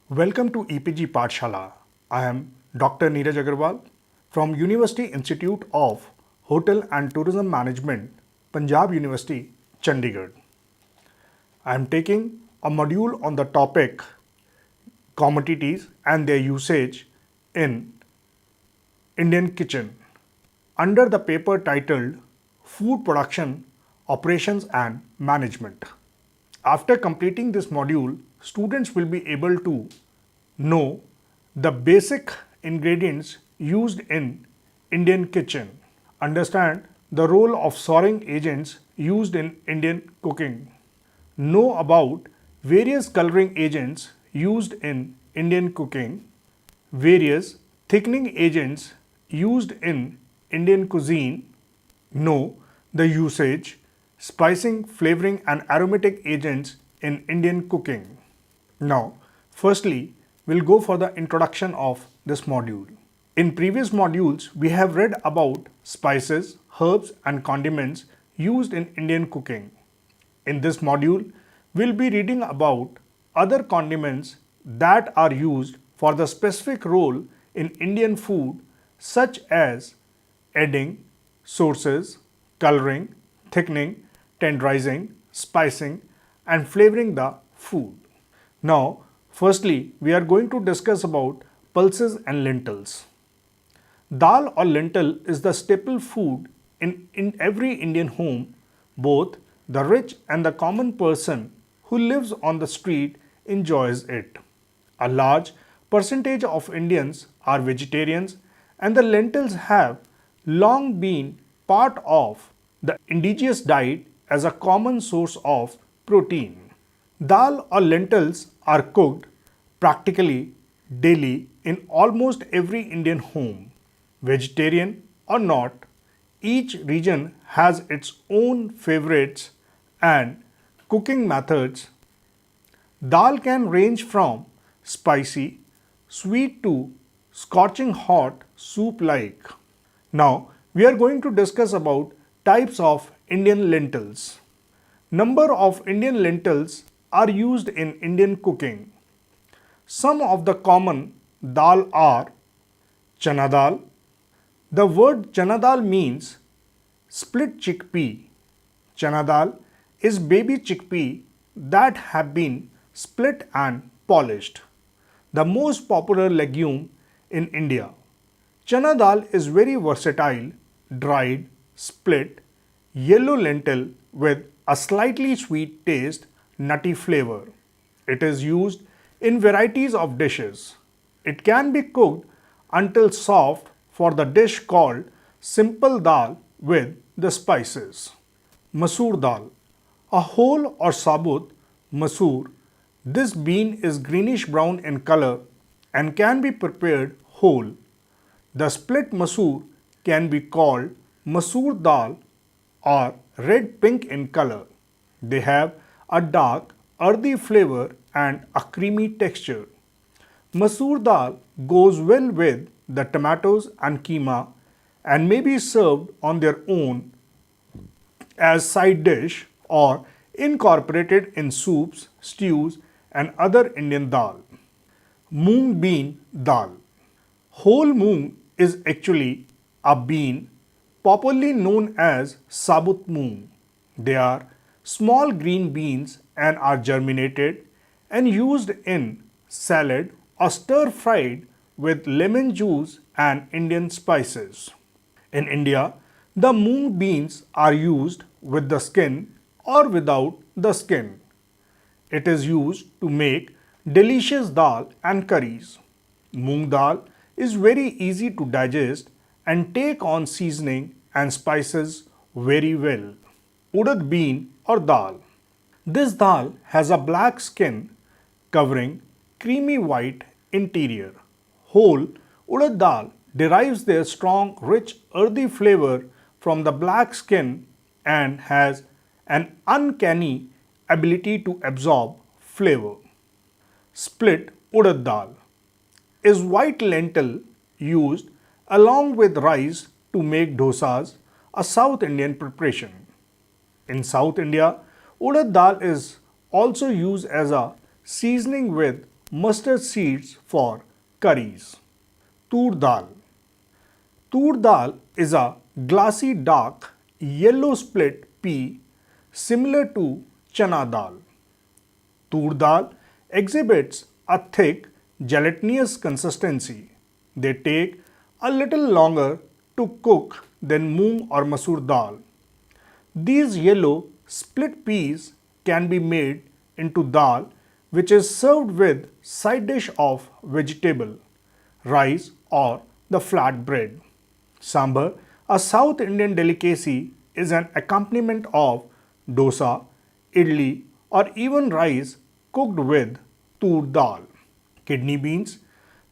Welcome to EPG Pathshala. I am Dr. Neeraj Agarwal from University Institute of Hotel and Tourism Management, Punjab University, Chandigarh. I am taking a module on the topic commodities and their usage in Indian kitchen under the paper titled Food Production, Operations and Management. After completing this module, students will be able to know the basic ingredients used in Indian kitchen, understand the role of souring agents used in Indian cooking, know about various coloring agents used in Indian cooking, various thickening agents used in Indian cuisine, know the usage, spicing, flavoring and aromatic agents in Indian cooking. Now, firstly, we'll go for the introduction of this module. In previous modules, we have read about spices, herbs and condiments used in Indian cooking. In this module, we'll be reading about other condiments that are used for the specific role in Indian food such as adding, sources, coloring, thickening, tenderizing, spicing and flavoring the food. Now, firstly, we are going to discuss about pulses and lentils. Dal or lentil is the staple food in every Indian home. Both the rich and the common person who lives on the street enjoys it. A large percentage of Indians are vegetarians and the lentils have long been part of the indigenous diet as a common source of protein. Dal or lentils are cooked practically daily in almost every Indian home. Vegetarian or not, each region has its own favorites and cooking methods. Dal can range from spicy, sweet to scorching hot soup like. Now, we are going to discuss about types of Indian lentils. Number of Indian lentils are used in Indian cooking. Some of the common dal are chana dal. The word chana dal means split chickpea. Chana dal is baby chickpea that have been split and polished. The most popular legume in India. Chana dal is very versatile, dried, split, yellow lentil with a slightly sweet taste, nutty flavor. It is used in varieties of dishes. It can be cooked until soft for the dish called simple dal with the spices. Masoor dal, a whole or sabut masoor. This bean is greenish brown in color and can be prepared whole. The split masoor can be called masoor dal or red pink in color. They have a dark, earthy flavor and a creamy texture. Masoor dal goes well with the tomatoes and keema and may be served on their own as side dish or incorporated in soups, stews and other Indian dal. Moong bean dal. Whole moong is actually a bean popularly known as sabut moong. They are small green beans and are germinated and used in salad or stir fried with lemon juice and Indian spices. In India, the moong beans are used with the skin or without the skin. It is used to make delicious dal and curries. Moong dal is very easy to digest and take on seasoning and spices very well. Urad bean or dal. This dal has a black skin covering creamy white interior. Whole urad dal derives their strong, rich, earthy flavor from the black skin and has an uncanny ability to absorb flavor. Split urad dal is white lentil used along with rice to make dosas, a South Indian preparation. In South India, urad dal is also used as a seasoning with mustard seeds for curries. Tur dal. Tur dal is a glassy dark yellow split pea similar to chana dal. Tur dal exhibits a thick gelatinous consistency. They take a little longer to cook than moong or masoor dal. These yellow split peas can be made into dal which is served with side dish of vegetable, rice or the flat bread. Sambar, a South Indian delicacy, is an accompaniment of dosa, idli or even rice cooked with tur dal. Kidney beans.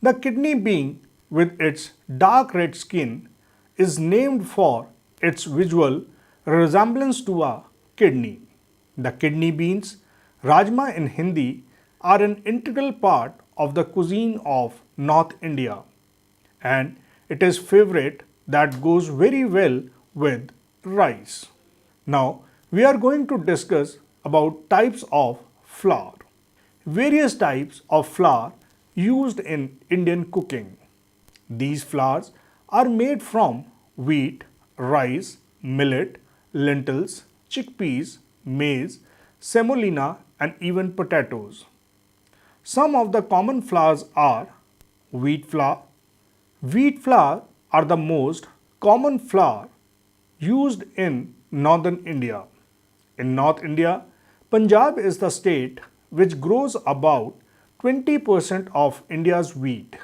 The kidney bean with its dark red skin is named for its visual resemblance to a kidney. The kidney beans, rajma in Hindi, are an integral part of the cuisine of North India and it is favorite that goes very well with rice. Now we are going to discuss about types of flour. Various types of flour used in Indian cooking. These flours are made from wheat, rice, millet, lentils, chickpeas, maize, semolina and even potatoes. Some of the common flours are wheat flour. Wheat flour are the most common flour used in northern India. In North India, Punjab is the state which grows about 20% of India's wheat.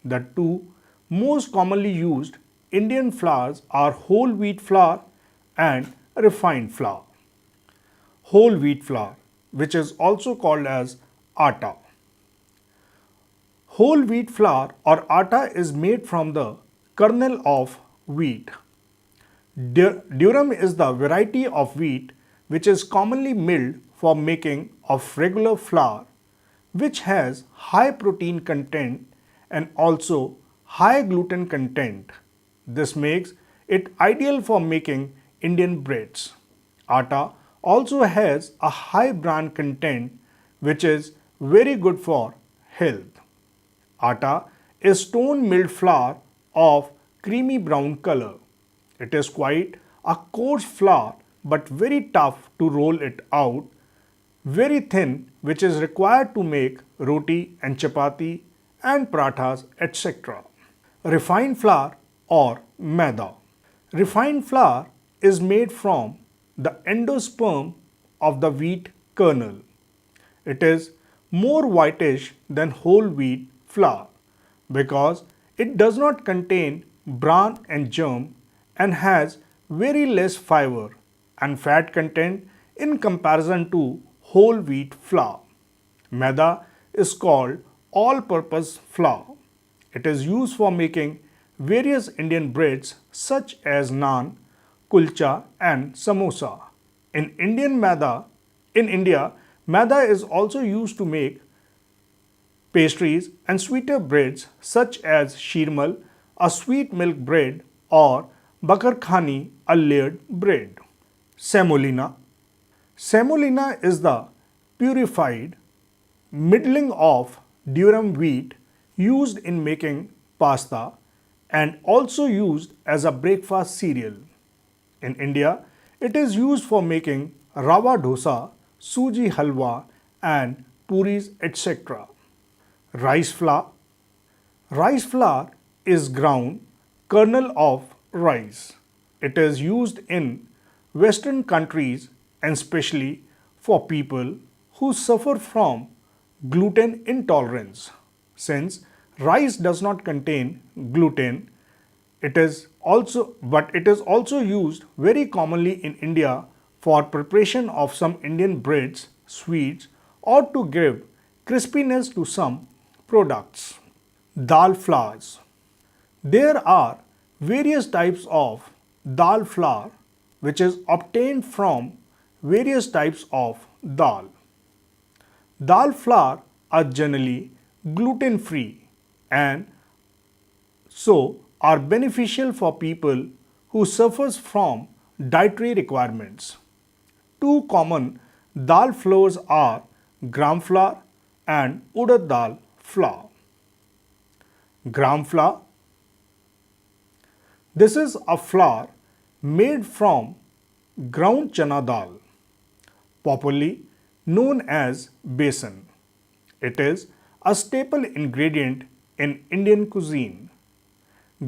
The two most commonly used Indian flours are whole wheat flour and refined flour. Whole wheat flour, which is also called as atta. Whole wheat flour or atta is made from the kernel of wheat. Durum is the variety of wheat which is commonly milled for making of regular flour, which has high protein content and also high gluten content. This makes it ideal for making Indian breads. Atta also has a high bran content which is very good for health. Atta is stone milled flour of creamy brown color. It is quite a coarse flour but very tough to roll it out, very thin, which is required to make roti and chapati and parathas, etc. Refined flour or maida. Refined flour is made from the endosperm of the wheat kernel. It is more whitish than whole wheat flour because it does not contain bran and germ and has very less fiber and fat content in comparison to whole wheat flour. Maida is called all-purpose flour. It is used for making various Indian breads such as naan, kulcha and samosa. In India, maida is also used to make pastries and sweeter breads such as shirmal, a sweet milk bread, or bakar khani, a layered bread. Semolina. Semolina is the purified middling of durum wheat used in making pasta and also used as a breakfast cereal. In India, it is used for making rava dosa, suji halwa and puris etc. Rice flour. Rice flour is ground kernel of rice. It is used in Western countries and especially for people who suffer from gluten intolerance. Since rice does not contain gluten, it is also used very commonly in India for preparation of some Indian breads, sweets or to give crispiness to some products. Dal flours. There are various types of dal flour which is obtained from various types of dal. Dal flour are generally gluten free and so are beneficial for people who suffers from dietary requirements. Two common dal flours are gram flour and urad dal flour. Gram flour. This is a flour made from ground chana dal, popularly known as besan. It is a staple ingredient in Indian cuisine.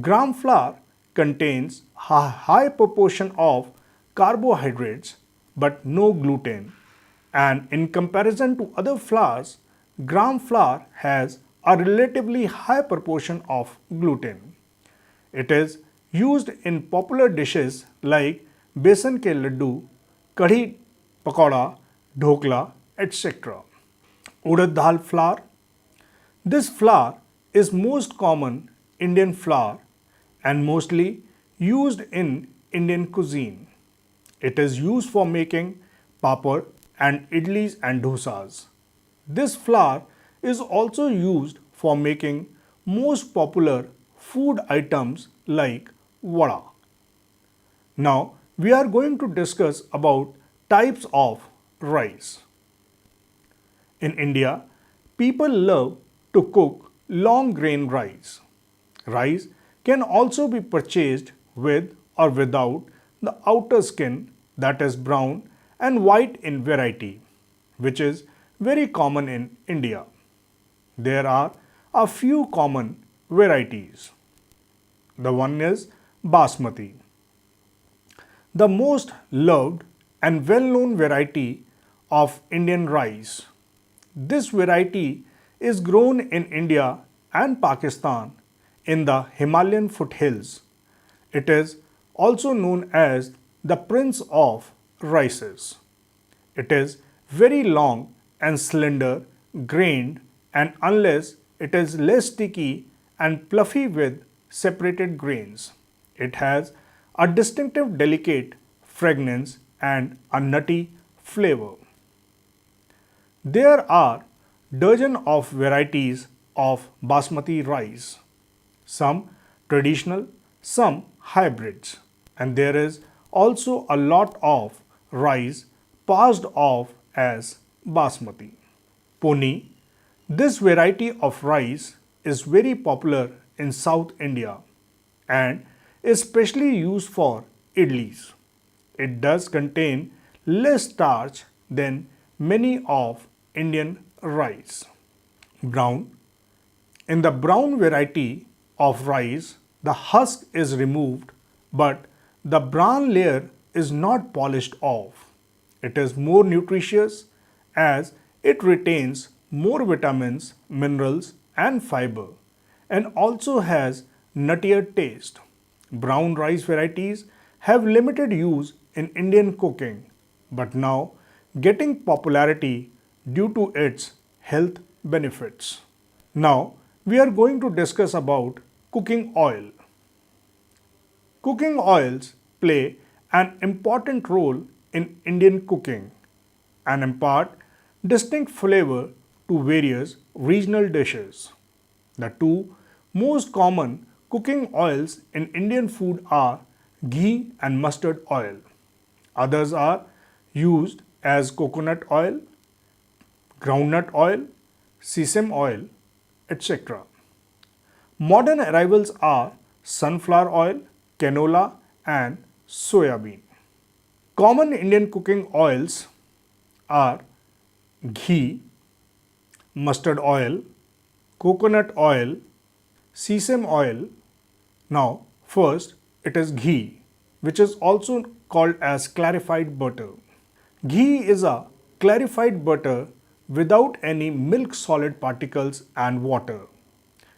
Gram flour contains a high proportion of carbohydrates but no gluten, and in comparison to other flours, gram flour has a relatively high proportion of gluten. It is used in popular dishes like besan ke laddu, kadhi pakoda, dhokla, etc. Urad dal flour. This flour is most common Indian flour and mostly used in Indian cuisine. It is used for making papad and idlis and dosas. This flour is also used for making most popular food items like vada. Now we are going to discuss about types of rice. In India, people love to cook long grain rice. Rice can also be purchased with or without the outer skin, that is brown and white in variety, which is very common in India. There are a few common varieties. The one is Basmati, the most loved and well known variety of Indian rice. This variety is grown in India and Pakistan in the Himalayan foothills. It is also known as the Prince of Rices. It is very long and slender grained, and unless it is less sticky and fluffy with separated grains. It has a distinctive delicate fragrance and a nutty flavor. There are dozen of varieties of basmati rice, some traditional, some hybrids, and there is also a lot of rice passed off as basmati. Poni. This variety of rice is very popular in South India and is specially used for idlis. It does contain less starch than many of Indian rice. Brown. In the brown variety of rice, the husk is removed, but the bran layer is not polished off. It is more nutritious as it retains more vitamins, minerals, and fiber, and also has nuttier taste. Brown rice varieties have limited use in Indian cooking, but now getting popularity due to its health benefits. Now we are going to discuss about cooking oil. Cooking oils play an important role in Indian cooking and impart distinct flavor to various regional dishes. The two most common cooking oils in Indian food are ghee and mustard oil. Others are used as coconut oil, groundnut oil, sesame oil, etc. Modern arrivals are sunflower oil, canola, and soya bean. Common Indian cooking oils are ghee, mustard oil, coconut oil, sesame oil. Now, first it is ghee, which is also called as clarified butter. Ghee is a clarified butter without any milk solid particles and water.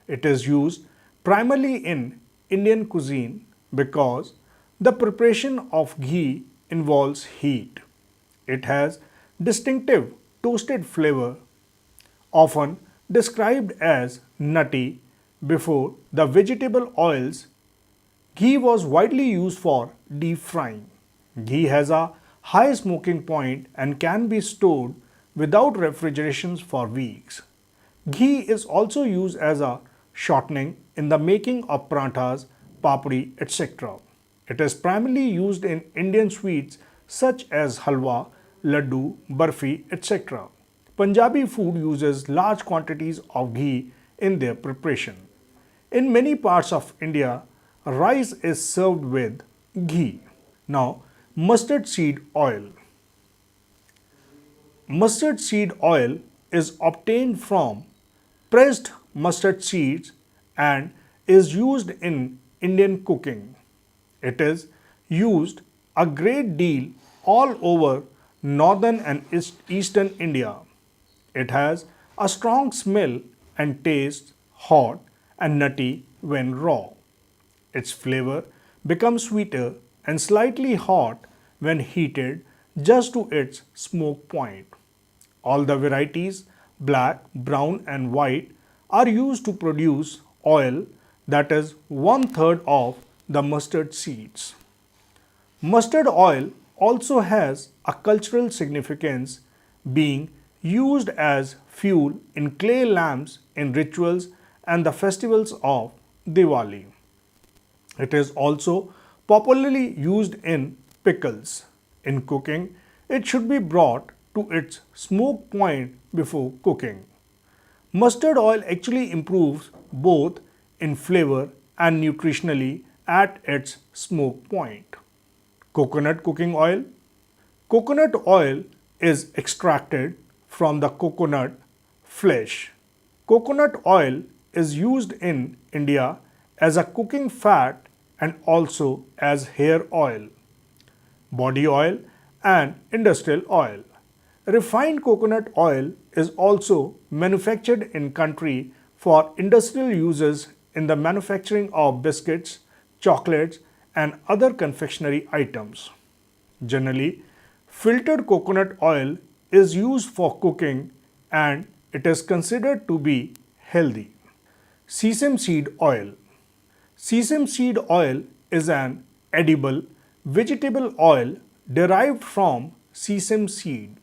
It is used primarily in Indian cuisine because the preparation of ghee involves heat. It has distinctive toasted flavor, often described as nutty. Before the vegetable oils, ghee was widely used for deep frying. Ghee has a high smoking point and can be stored without refrigeration for weeks. Ghee is also used as a shortening in the making of pranthas, papdi, etc. It is primarily used in Indian sweets such as halwa, laddu, barfi, etc. Punjabi food uses large quantities of ghee in their preparation. In many parts of India, rice is served with ghee. Now, mustard seed oil. Mustard seed oil is obtained from pressed mustard seeds and is used in Indian cooking. It is used a great deal all over northern and eastern India. It has a strong smell and tastes hot and nutty when raw. Its flavor becomes sweeter and slightly hot when heated just to its smoke point. All the varieties, black, brown, and white, are used to produce oil that is one third of the mustard seeds. Mustard oil also has a cultural significance, being used as fuel in clay lamps in rituals and the festivals of Diwali. It is also popularly used in pickles. In cooking, it should be brought to its smoke point before cooking. Mustard oil actually improves both in flavor and nutritionally at its smoke point. Coconut cooking oil. Coconut oil is extracted from the coconut flesh. Coconut oil is used in India as a cooking fat and also as hair oil, body oil, and industrial oil. Refined coconut oil is also manufactured in country for industrial uses in the manufacturing of biscuits, chocolates, and other confectionery items. Generally, filtered coconut oil is used for cooking and it is considered to be healthy. Sesame seed oil. Sesame seed oil is an edible vegetable oil derived from sesame seed.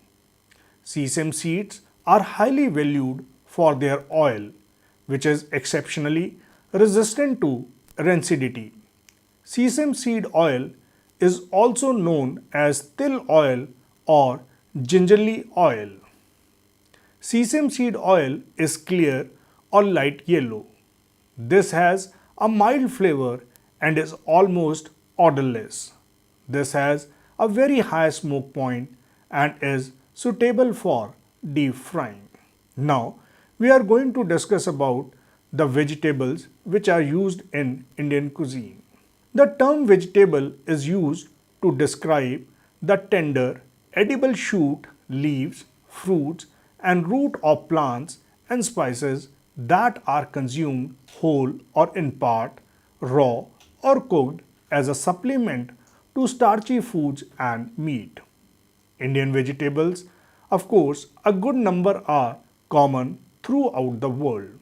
Sesame seeds are highly valued for their oil, which is exceptionally resistant to rancidity. Sesame seed oil is also known as til oil or gingerly oil. Sesame seed oil is clear or light yellow. This has a mild flavor and is almost odorless. This has a very high smoke point and is suitable for deep frying. Now we are going to discuss about the vegetables which are used in Indian cuisine. The term vegetable is used to describe the tender, edible shoot, leaves, fruits, and root of plants and spices that are consumed whole or in part, raw or cooked as a supplement to starchy foods and meat. Indian vegetables, of course, a good number are common throughout the world.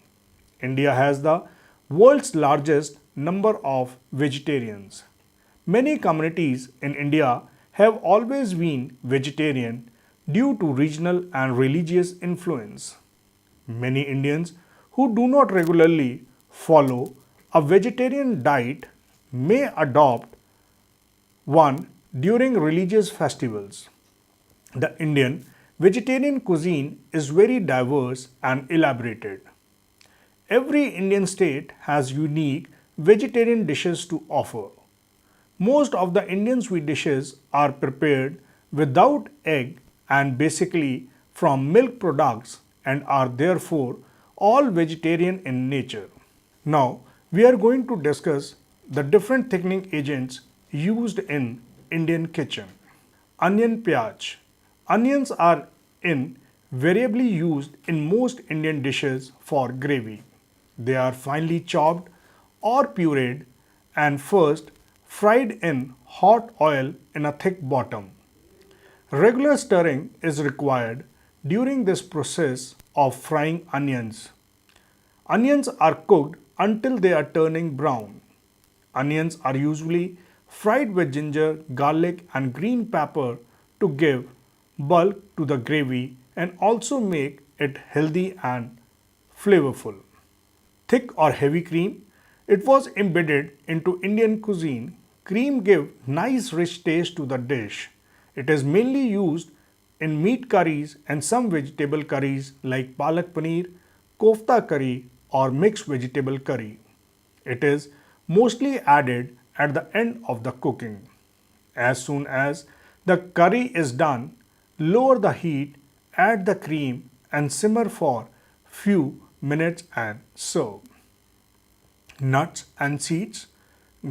India has the world's largest number of vegetarians. Many communities in India have always been vegetarian due to regional and religious influence. Many Indians who do not regularly follow a vegetarian diet may adopt one during religious festivals. The Indian vegetarian cuisine is very diverse and elaborated. Every Indian state has unique vegetarian dishes to offer. Most of the Indian sweet dishes are prepared without egg and basically from milk products and are therefore all vegetarian in nature. Now we are going to discuss the different thickening agents used in Indian kitchen. Onion pyaj. Onions are invariably used in most Indian dishes for gravy. They are finely chopped or pureed and first fried in hot oil in a thick bottom. Regular stirring is required during this process of frying onions. Onions are cooked until they are turning brown. Onions are usually fried with ginger, garlic, and green pepper to give bulk to the gravy and also make it healthy and flavorful. Thick or heavy cream. It was embedded into Indian cuisine. Cream gives nice rich taste to the dish. It is mainly used in meat curries and some vegetable curries like palak paneer, kofta curry, or mixed vegetable curry. It is mostly added at the end of the cooking. As soon as the curry is done, lower the heat, add the cream and simmer for few minutes and serve. Nuts and seeds.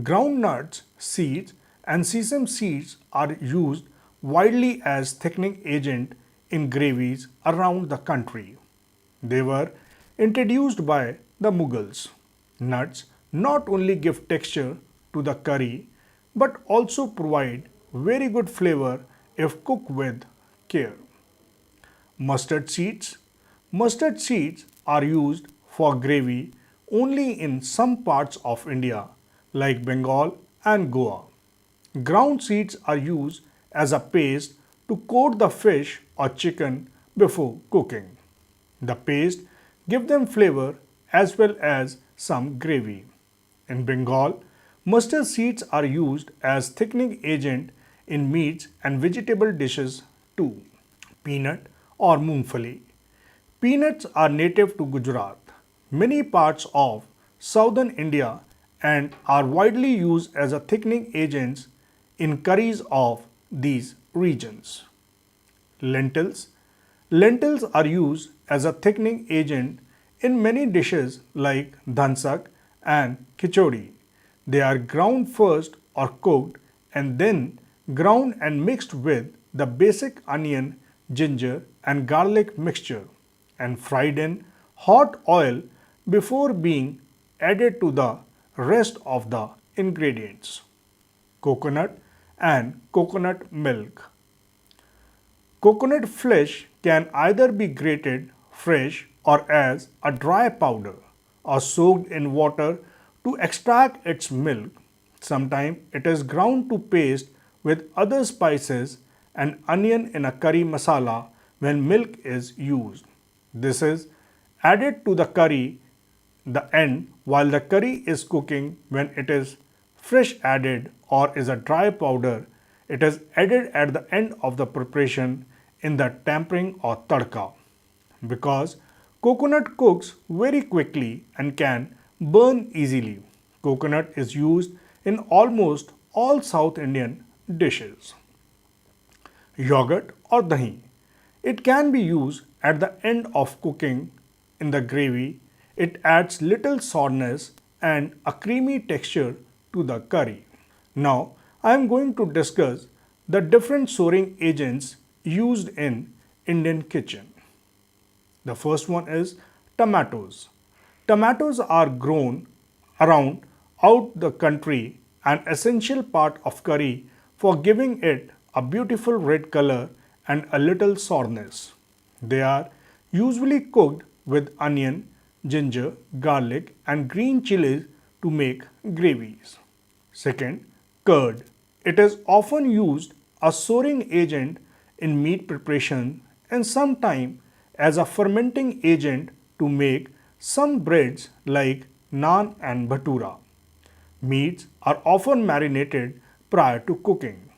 Ground nuts, seeds, and sesame seeds are used widely as thickening agent in gravies around the country. They were introduced by the Mughals. Nuts not only give texture to the curry but also provide very good flavor if cooked with care. Mustard seeds. Mustard seeds are used for gravy only in some parts of India like Bengal and Goa. Ground seeds are used as a paste to coat the fish or chicken before cooking. The paste give them flavor as well as some gravy. In Bengal, mustard seeds are used as thickening agent in meats and vegetable dishes too. Peanut or Moongfali. Peanuts are native to Gujarat, many parts of southern India and are widely used as a thickening agents in curries of these regions. Lentils. Lentils are used as a thickening agent in many dishes like dhansak and khichdi. They are ground first or cooked and then ground and mixed with the basic onion, ginger and garlic mixture and fried in hot oil before being added to the rest of the ingredients. Coconut and coconut milk. Coconut flesh can either be grated fresh or as a dry powder or soaked in water to extract its milk. Sometimes it is ground to paste with other spices and onion in a curry masala when milk is used. This is added to the curry the end while the curry is cooking. When it is fresh added or is a dry powder, it is added at the end of the preparation in the tempering or tadka. Because coconut cooks very quickly and can burn easily, coconut is used in almost all South Indian dishes. Yogurt or dahi. It can be used at the end of cooking in the gravy. It adds little sourness and a creamy texture to the curry. Now I am going to discuss the different souring agents used in Indian kitchen. The first one is tomatoes. Tomatoes are grown around out the country, an essential part of curry for giving it a beautiful red color and a little sourness. They are usually cooked with onion, ginger, garlic and green chilies to make gravies. Second, curd. It is often used as souring agent in meat preparation and sometimes as a fermenting agent to make some breads like naan and bhatura. Meats are often marinated prior to cooking.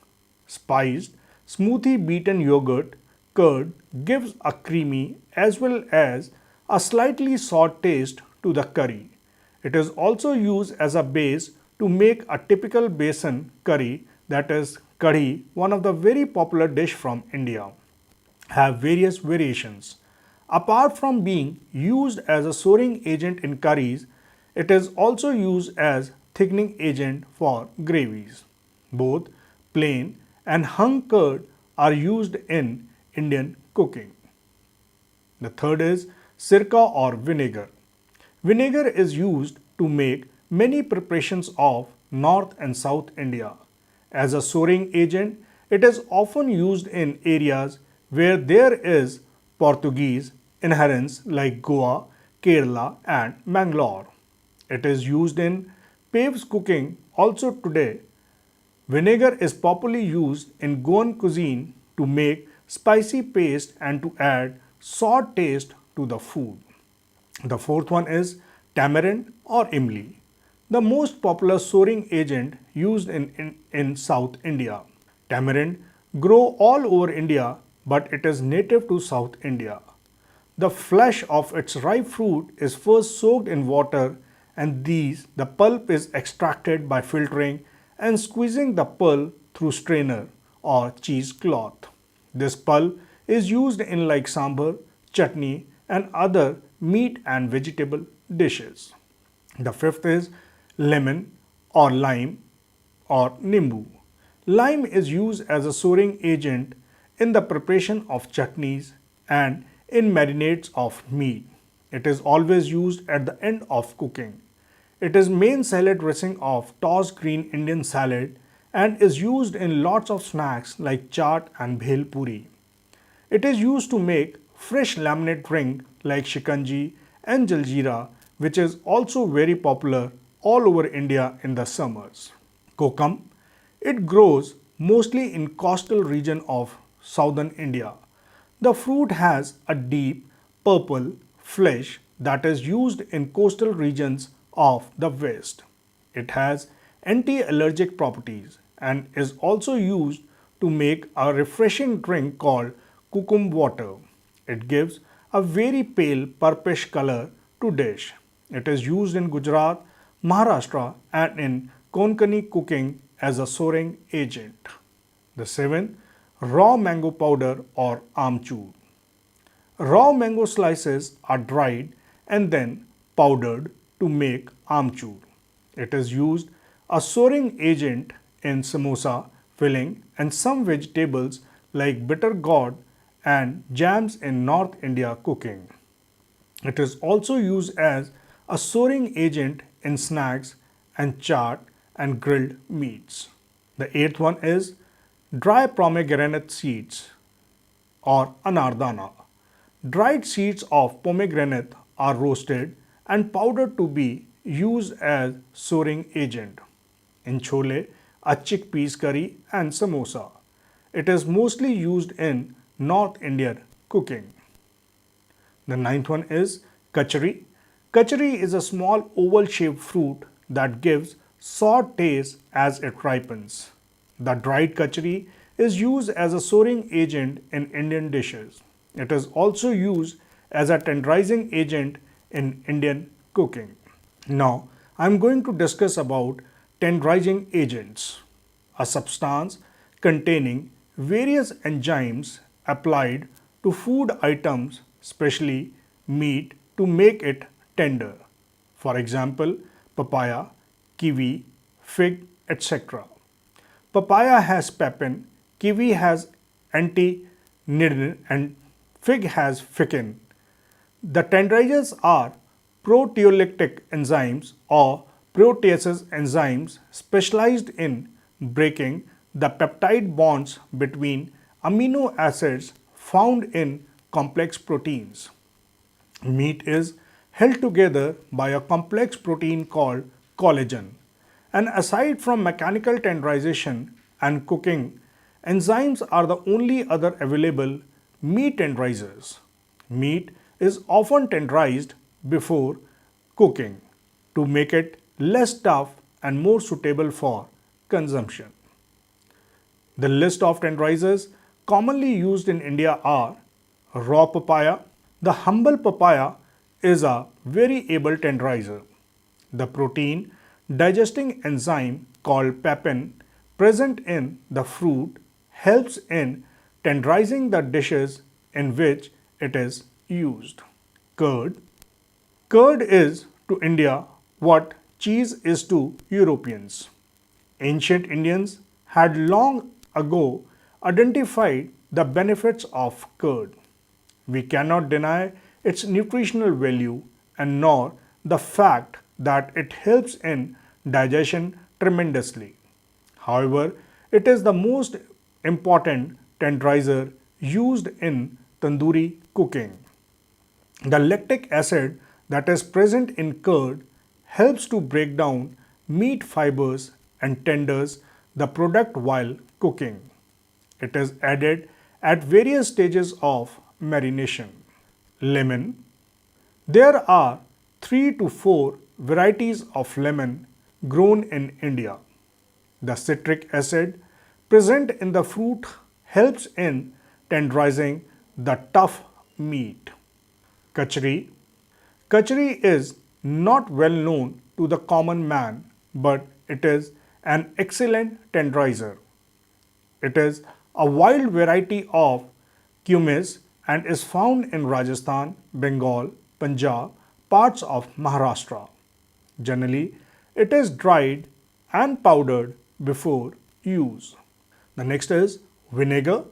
Spiced, smoothly beaten yogurt curd gives a creamy as well as a slightly sour taste to the curry. It is also used as a base to make a typical besan curry, that is kadhi, one of the very popular dish from India. Have various variations. Apart from being used as a souring agent in curries, it is also used as thickening agent for gravies. Both plain and hung curd are used in Indian cooking. The third is sirka or vinegar. Vinegar is used to make many preparations of North and South India. As a souring agent, it is often used in areas where there is Portuguese inheritance like Goa, Kerala and Mangalore. It is used in paves cooking also today. Vinegar is popularly used in Goan cuisine to make spicy paste and to add sour taste to the food. The fourth one is tamarind or imli, the most popular souring agent used in South India. Tamarind grow all over India but it is native to South India. The flesh of its ripe fruit is first soaked in water, and the pulp is extracted by filtering and squeezing the pulp through strainer or cheesecloth. This pulp is used in like sambar, chutney and other meat and vegetable dishes. The fifth is lemon or lime or nimbu. Lime is used as a souring agent in the preparation of chutneys and in marinades of meat. It is always used at the end of cooking. It is main salad dressing of tossed green Indian salad and is used in lots of snacks like chaat and bhel puri. It is used to make fresh lemonade drink like shikanji and jaljeera, which is also very popular all over India in the summers. Kokum. It grows mostly in coastal region of southern India. The fruit has a deep purple flesh that is used in coastal regions of the west. It has anti-allergic properties and is also used to make a refreshing drink called kukum water. It gives a very pale purplish color to dish. It is used in Gujarat, Maharashtra and in Konkani cooking as a souring agent. The seventh, raw mango powder or amchur. Raw mango slices are dried and then powdered to make amchur. It is used a souring agent in samosa, filling and some vegetables like bitter gourd and jams in North India cooking. It is also used as a souring agent in snacks and chaat and grilled meats. The eighth one is dry pomegranate seeds or anardana. Dried seeds of pomegranate are roasted and powdered to be used as souring agent in chole, a chickpeas curry and samosa. It is mostly used in North Indian cooking. The ninth one is kachari. Kachari is a small oval shaped fruit that gives sour taste as it ripens. The dried kachari is used as a souring agent in Indian dishes. It is also used as a tenderizing agent in Indian cooking. Now, I am going to discuss about tenderizing agents, a substance containing various enzymes applied to food items, especially meat, to make it tender. For example, papaya, kiwi, fig, etc. Papaya has pepin, kiwi has antinidin and fig has ficin. The tenderizers are proteolytic enzymes or proteases enzymes specialized in breaking the peptide bonds between amino acids found in complex proteins. Meat is held together by a complex protein called collagen. And aside from mechanical tenderization and cooking, enzymes are the only other available meat tenderizers. Meat is often tenderized before cooking to make it less tough and more suitable for consumption. The list of tenderizers commonly used in India are raw papaya. The humble papaya is a very able tenderizer. The protein digesting enzyme called pepin present in the fruit helps in tenderizing the dishes in which it is used. Curd. Curd is to India what cheese is to Europeans. Ancient Indians had long ago identified the benefits of curd. We cannot deny its nutritional value and nor the fact that it helps in digestion tremendously. However, it is the most important tenderizer used in tandoori cooking. The lactic acid that is present in curd helps to break down meat fibers and tenders the product while cooking. It is added at various stages of marination. Lemon. There are 3 to 4 varieties of lemon grown in India. The citric acid present in the fruit helps in tenderizing the tough meat. Kachri. Kachri is not well known to the common man, but it is an excellent tenderizer. It is a wild variety of kumis and is found in Rajasthan, Bengal, Punjab, parts of Maharashtra. Generally, it is dried and powdered before use. The next is vinegar.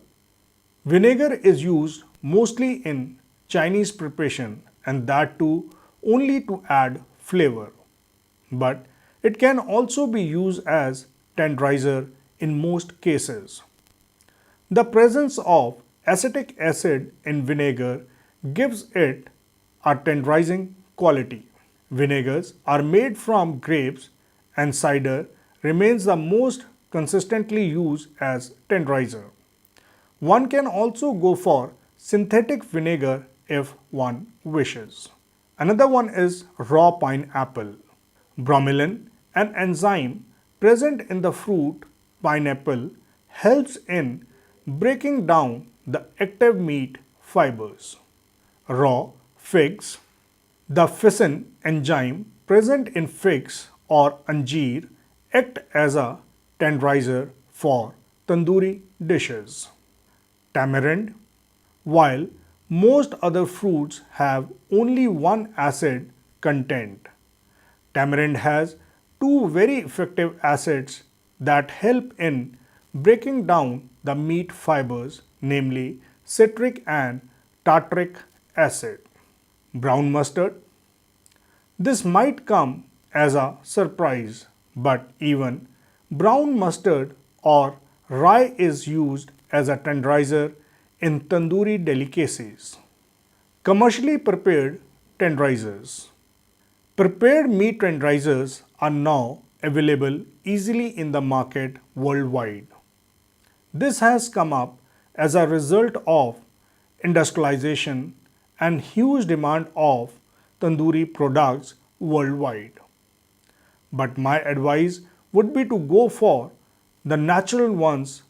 Vinegar is used mostly in Chinese preparation and that too only to add flavor. But it can also be used as tenderizer in most cases. The presence of acetic acid in vinegar gives it a tenderizing quality. Vinegars are made from grapes and cider remains the most consistently used as tenderizer. One can also go for synthetic vinegar if one wishes. Another one is raw pineapple. Bromelain, an enzyme present in the fruit pineapple, helps in breaking down the active meat fibers. Raw figs. The ficin enzyme present in figs or anjeer act as a tenderizer for tandoori dishes. Tamarind. While most other fruits have only one acid content, tamarind has two very effective acids that help in breaking down the meat fibers, namely citric and tartaric acid. Brown mustard. This might come as a surprise, but even brown mustard or rye is used as a tenderizer in tandoori delicacies. Commercially prepared tenderizers. Prepared meat tenderizers are now available easily in the market worldwide. This has come up as a result of industrialization and huge demand of tandoori products worldwide. But my advice would be to go for the natural ones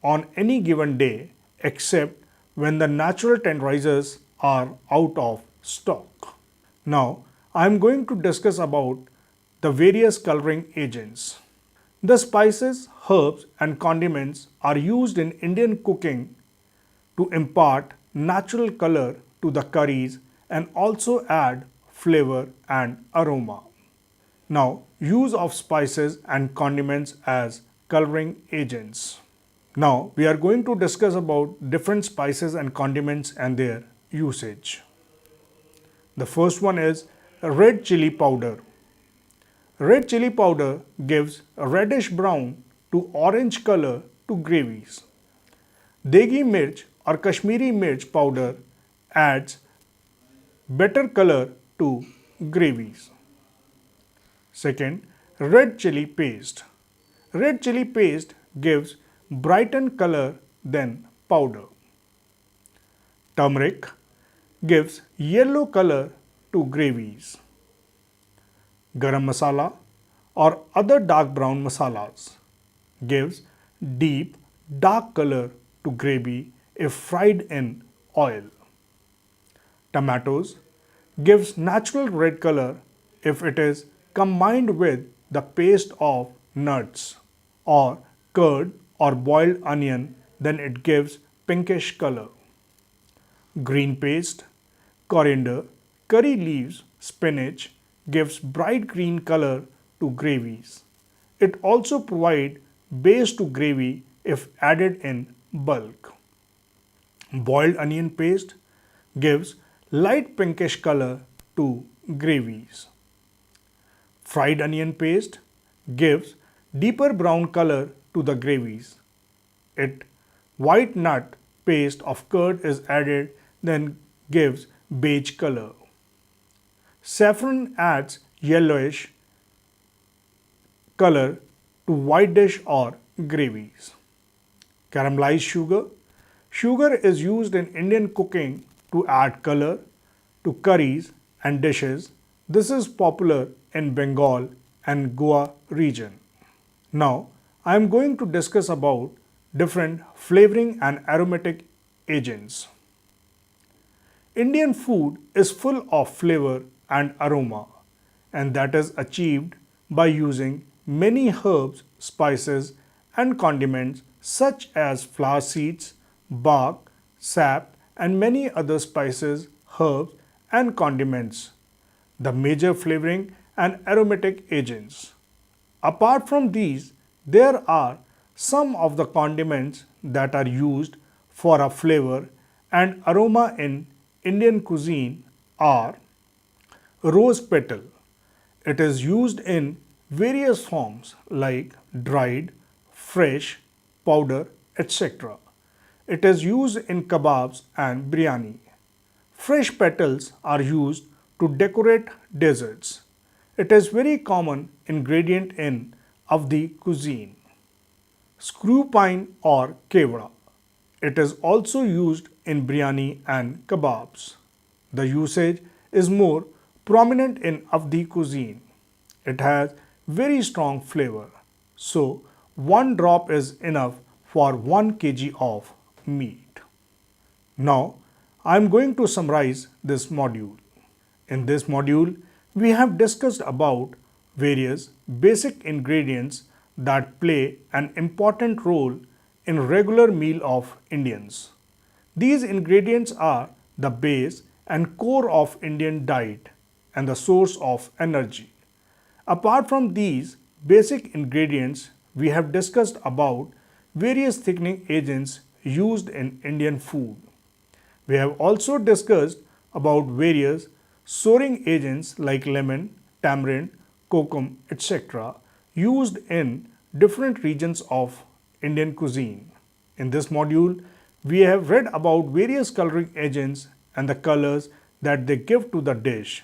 on any given day except when the natural tenderizers are out of stock. Now, I am going to discuss about the various coloring agents. The spices, herbs and condiments are used in Indian cooking to impart natural color to the curries and also add flavor and aroma. Now, use of spices and condiments as coloring agents. Now, we are going to discuss about different spices and condiments and their usage. The first one is red chili powder. Red chili powder gives a reddish brown to orange color to gravies. Degi mirch or Kashmiri mirch powder adds better color to gravies. Second, red chili paste. Red chili paste gives brightened color than powder. Turmeric gives yellow color to gravies. Garam masala or other dark brown masalas gives deep dark color to gravy if fried in oil. Tomatoes gives natural red color if it is combined with the paste of nuts or curd or boiled onion, then it gives pinkish color. Green paste, coriander, curry leaves, spinach gives bright green color to gravies. It also provides base to gravy if added in bulk. Boiled onion paste gives light pinkish color to gravies. Fried onion paste gives deeper brown color to the gravies. It white nut paste of curd is added, then gives beige color. Saffron adds yellowish color to white dish or gravies. Caramelized sugar. Sugar is used in Indian cooking to add color to curries and dishes. This is popular in Bengal and Goa region. Now, I am going to discuss about different flavoring and aromatic agents. Indian food is full of flavor and aroma, and that is achieved by using many herbs, spices, and condiments such as flower seeds, bark, sap, and many other spices, herbs, and condiments, the major flavoring and aromatic agents. Apart from these, there are some of the condiments that are used for a flavor and aroma in Indian cuisine are rose petal. It is used in various forms like dried, fresh, powder, etc. It is used in kebabs and biryani. Fresh petals are used to decorate desserts. It is very common ingredient in Avdi cuisine. Screw pine or kevra. It is also used in biryani and kebabs. The usage is more prominent in Avdi cuisine. It has very strong flavor. So, one drop is enough for 1 kg of meat. Now, I am going to summarize this module. In this module, we have discussed about various basic ingredients that play an important role in regular meal of Indians. These ingredients are the base and core of Indian diet and the source of energy. Apart from these basic ingredients, we have discussed about various thickening agents used in Indian food. We have also discussed about various souring agents like lemon, tamarind, kokum, etc. used in different regions of Indian cuisine. In this module, we have read about various coloring agents and the colors that they give to the dish.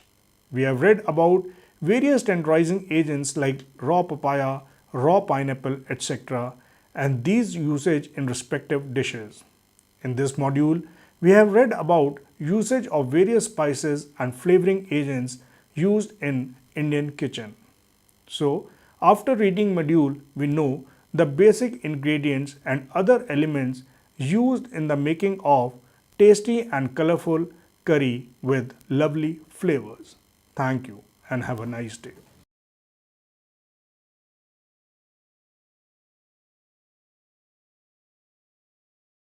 We have read about various tenderizing agents like raw papaya, raw pineapple, etc. and these usage in respective dishes. In this module, we have read about usage of various spices and flavoring agents used in Indian kitchen. So, after reading module, we know the basic ingredients and other elements used in the making of tasty and colorful curry with lovely flavors. Thank you and have a nice day.